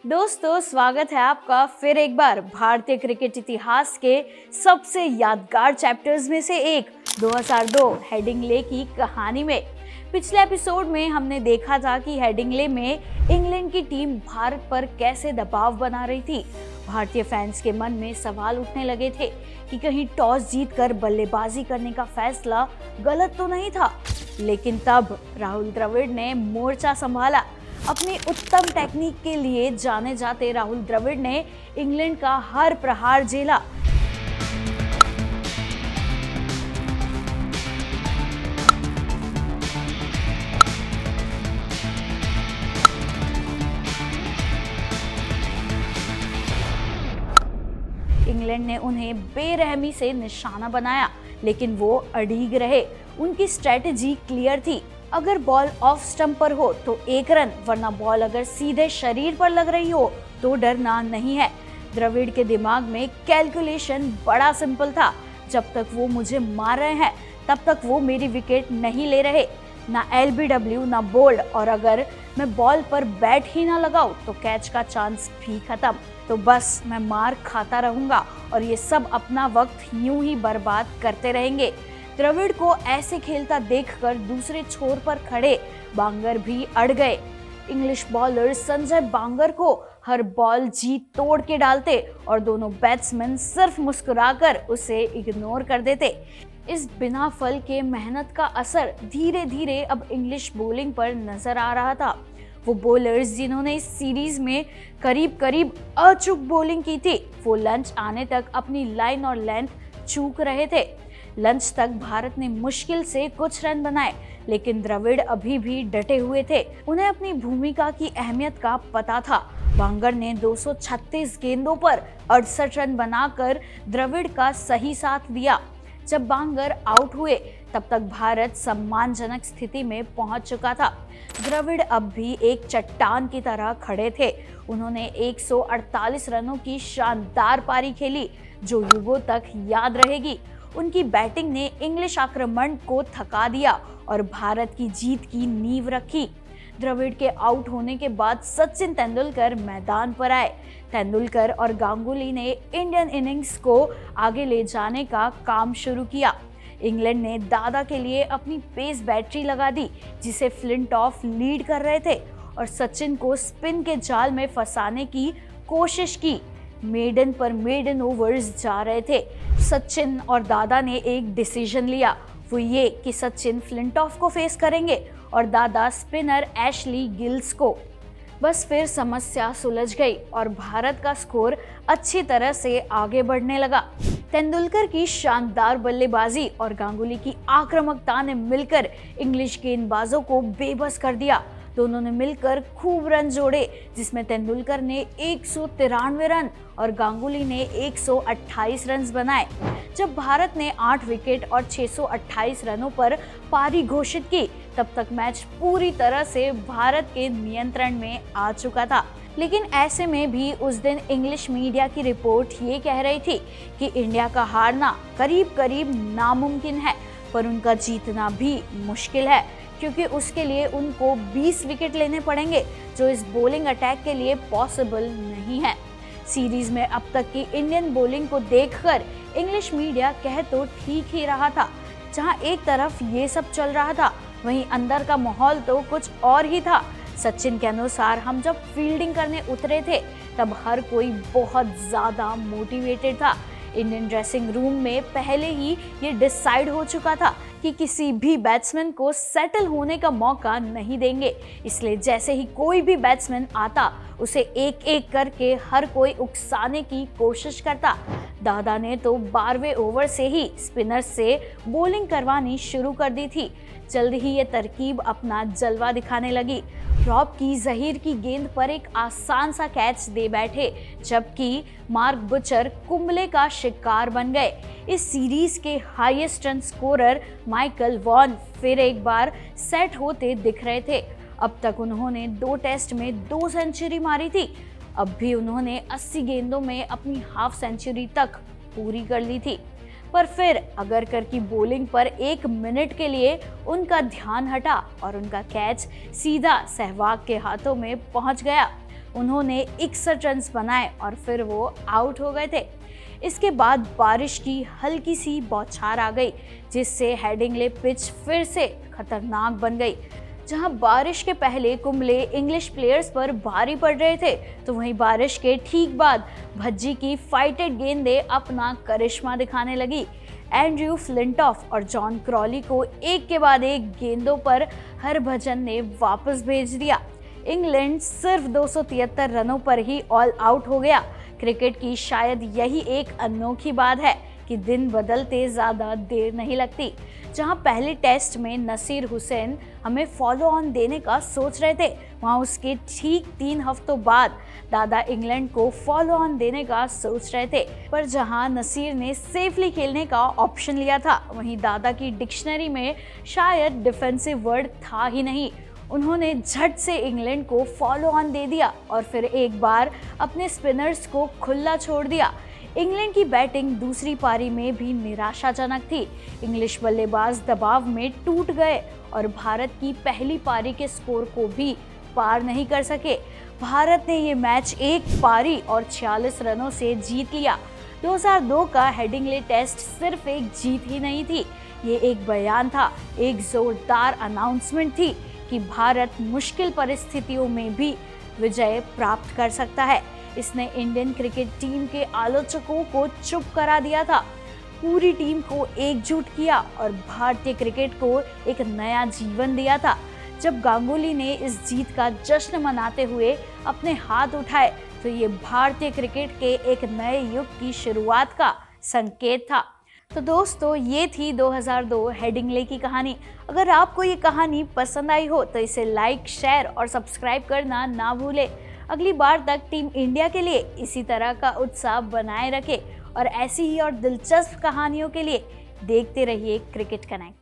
दोस्तों, स्वागत है आपका फिर एक बार भारतीय क्रिकेट इतिहास के सबसे यादगार चैप्टर्स में से एक 2002 हेडिंग्ले की कहानी में। पिछले एपिसोड में हमने देखा था कि हेडिंग्ले में इंग्लैंड की टीम भारत पर कैसे दबाव बना रही थी। भारतीय फैंस के मन में सवाल उठने लगे थे कि कहीं टॉस जीतकर बल्लेबाजी करने का फैसला गलत तो नहीं था। लेकिन तब राहुल द्रविड़ ने मोर्चा संभाला। अपनी उत्तम टेक्निक के लिए जाने जाते राहुल द्रविड़ ने इंग्लैंड का हर प्रहार झेला। इंग्लैंड ने उन्हें बेरहमी से निशाना बनाया, लेकिन वो अड़िग रहे। उनकी स्ट्रेटेजी क्लियर थी। अगर बॉल ऑफ स्टंप पर हो तो 1 रन, वरना बॉल अगर सीधे शरीर पर लग रही हो तो डरना नहीं है। द्रविड़ के दिमाग में कैलकुलेशन बड़ा सिंपल था। जब तक वो मुझे मार रहे हैं तब तक वो मेरी विकेट नहीं ले रहे। ना LBW ना बोल्ड, और अगर मैं बॉल पर बैट ही ना लगाऊं तो कैच का चांस भी खत्म। तो बस मैं मार खाता रहूंगा और ये सब अपना वक्त यूं ही बर्बाद करते रहेंगे। द्रविड़ को ऐसे खेलता देखकर दूसरे छोर पर खड़े बांगर भी अड़ गए। इंग्लिश बॉलर संजय बांगर को हर बॉल जी तोड़ के डालते और दोनों बैट्समैन सिर्फ मुस्कुराकर उसे इग्नोर कर देते। इस बिना फल के मेहनत का असर धीरे धीरे अब इंग्लिश बॉलिंग पर नजर आ रहा था। वो बॉलर्स जिन्होंने इस सीरीज में करीब करीब अचूक बॉलिंग की थी, वो लंच आने तक अपनी लाइन और लेंथ चूक रहे थे। लंच तक भारत ने मुश्किल से कुछ रन बनाए, लेकिन द्रविड़ अभी भी डटे हुए थे। उन्हें अपनी भूमिका की अहमियत का पता था। बांगर ने 236 गेंदों पर 68 रन बनाकर द्रविड़ का सही साथ दिया। जब बांगर आउट हुए तब तक भारत सम्मानजनक स्थिति में पहुंच चुका था। द्रविड़ अब भी एक चट्टान की तरह खड़े थे। उन्होंने 148 रनों की शानदार पारी खेली, जो युगों तक याद रहेगी। उनकी बैटिंग ने इंग्लिश आक्रमण को थका दिया और भारत की जीत की नींव रखी। द्रविड़ के आउट होने के बाद सचिन तेंदुलकर मैदान पर आए। तेंदुलकर और गांगुली ने इंडियन इनिंग्स को आगे ले जाने का काम शुरू किया। इंग्लैंड ने दादा के लिए अपनी पेस बैटरी लगा दी, जिसे फ्लिंटॉफ लीड कर रहे थे, और सचिन को स्पिन के जाल में फंसाने की कोशिश की। मेडन पर मेडन ओवर्स जा रहे थे। सचिन और दादा ने एक डिसीजन लिया, वो ये कि सचिन फ्लिंटॉफ को फेस करेंगे और दादा स्पिनर एशली गिल्स को। बस फिर समस्या सुलझ गई और भारत का स्कोर अच्छी तरह से आगे बढ़ने लगा। तेंदुलकर की शानदार बल्लेबाजी और गांगुली की आक्रामकता ने मिलकर इंग्लिश गेंदबाजों को बेबस कर दिया। दोनों ने मिलकर खूब रन जोड़े, जिसमें तेंदुलकर ने 193 रन और गांगुली ने 128 रन बनाए। जब भारत ने 8 विकेट और 628 रनों पर पारी घोषित की, तब तक मैच पूरी तरह से भारत के नियंत्रण में आ चुका था। लेकिन ऐसे में भी उस दिन इंग्लिश मीडिया की रिपोर्ट ये कह रही थी कि इंडिया का हारना करीब करीब नामुमकिन है, पर उनका जीतना भी मुश्किल है, क्योंकि उसके लिए उनको 20 विकेट लेने पड़ेंगे, जो इस बॉलिंग अटैक के लिए पॉसिबल नहीं है। सीरीज में अब तक की इंडियन बॉलिंग को देखकर इंग्लिश मीडिया कह तो ठीक ही रहा था। जहां एक तरफ ये सब चल रहा था, वहीं अंदर का माहौल तो कुछ और ही था। सचिन के अनुसार हम जब फील्डिंग करने उतरे थे तब हर कोई बहुत ज्यादा मोटिवेटेड था। इंडियन ड्रेसिंग रूम में पहले ही ये डिसाइड हो चुका था कि किसी भी बैट्समैन को सेटल होने का मौका नहीं देंगे। इसलिए जैसे ही कोई भी बैट्समैन आता, उसे एक एक करके हर कोई उकसाने की कोशिश करता। दादा ने तो 12वें ओवर से ही स्पिनर से बॉलिंग करवानी शुरू कर दी थी। जल्द ही ये तरकीब अपना जलवा दिखाने लगी। रॉब की जहीर की गेंद पर एक आसान सा कैच दे बैठे, जबकि मार्क बुचर कुंबले का शिकार बन गए। इस सीरीज के highest run scorer Michael Vaughan फिर एक बार सेट होते दिख रहे थे। अब तक उन्होंने 2 टेस्ट में 2 सेंचुरी मारी थी। अब भी उन्होंने 80 गेंदों में अपनी हाफ सेंचुरी तक पूरी कर ली थी। पर फिर अगरकर की बॉलिंग पर 1 मिनट के लिए उनका ध्यान हटा और उनका कैच सीधा सहवाग के हाथों में पहुंच गया। उन्होंने 61 रन बनाए और फिर वो आउट हो गए थे। इसके बाद बारिश की हल्की सी बौछार आ गई, जिससे हेडिंग्ले पिच फिर से खतरनाक बन गई। जहां बारिश के पहले कुंबले इंग्लिश प्लेयर्स पर भारी पड़ रहे थे, तो वहीं बारिश के ठीक बाद भज्जी की फाइटेड गेंदें अपना करिश्मा दिखाने लगी। एंड्रयू फ्लिंटॉफ और जॉन क्रॉली को एक के बाद एक गेंदों पर हरभजन ने वापस भेज दिया। इंग्लैंड सिर्फ 273 रनों पर ही ऑल आउट हो गया। क्रिकेट की शायद यही एक अनोखी बात है कि दिन बदलते ज़्यादा देर नहीं लगती। जहां पहले टेस्ट में नसीर हुसैन हमें फॉलो ऑन देने का सोच रहे थे, वहां उसके ठीक 3 हफ्तों बाद दादा इंग्लैंड को फॉलो ऑन देने का सोच रहे थे। पर जहां नसीर ने सेफली खेलने का ऑप्शन लिया था, वहीं दादा की डिक्शनरी में शायद डिफेंसिव वर्ड था ही नहीं। उन्होंने झट से इंग्लैंड को फॉलो ऑन दे दिया और फिर एक बार अपने स्पिनर्स को खुला छोड़ दिया। इंग्लैंड की बैटिंग दूसरी पारी में भी निराशाजनक थी। इंग्लिश बल्लेबाज दबाव में टूट गए और भारत की पहली पारी के स्कोर को भी पार नहीं कर सके। भारत ने ये मैच एक पारी और 46 रनों से जीत लिया। 2002 का हेडिंग्ले टेस्ट सिर्फ एक जीत ही नहीं थी, ये एक बयान था, एक जोरदार अनाउंसमेंट थी कि भारत मुश्किल परिस्थितियों में भी विजय प्राप्त कर सकता है। इसने इंडियन क्रिकेट टीम के आलोचकों को चुप करा दिया था, पूरी टीम को एकजुट किया और भारतीय क्रिकेट को एक नया जीवन दिया था। जब गांगुली ने इस जीत का जश्न मनाते हुए अपने हाथ उठाए, तो ये भारतीय क्रिकेट के एक नए युग की शुरुआत का संकेत था। तो दोस्तों, ये थी 2002 हेडिंग्ले की कहानी। अगर आपको ये कहानी पसंद आई हो तो इसे लाइक, शेयर और सब्सक्राइब करना ना भूलें। अगली बार तक टीम इंडिया के लिए इसी तरह का उत्साह बनाए रखें और ऐसी ही और दिलचस्प कहानियों के लिए देखते रहिए क्रिकेट कनेक्ट।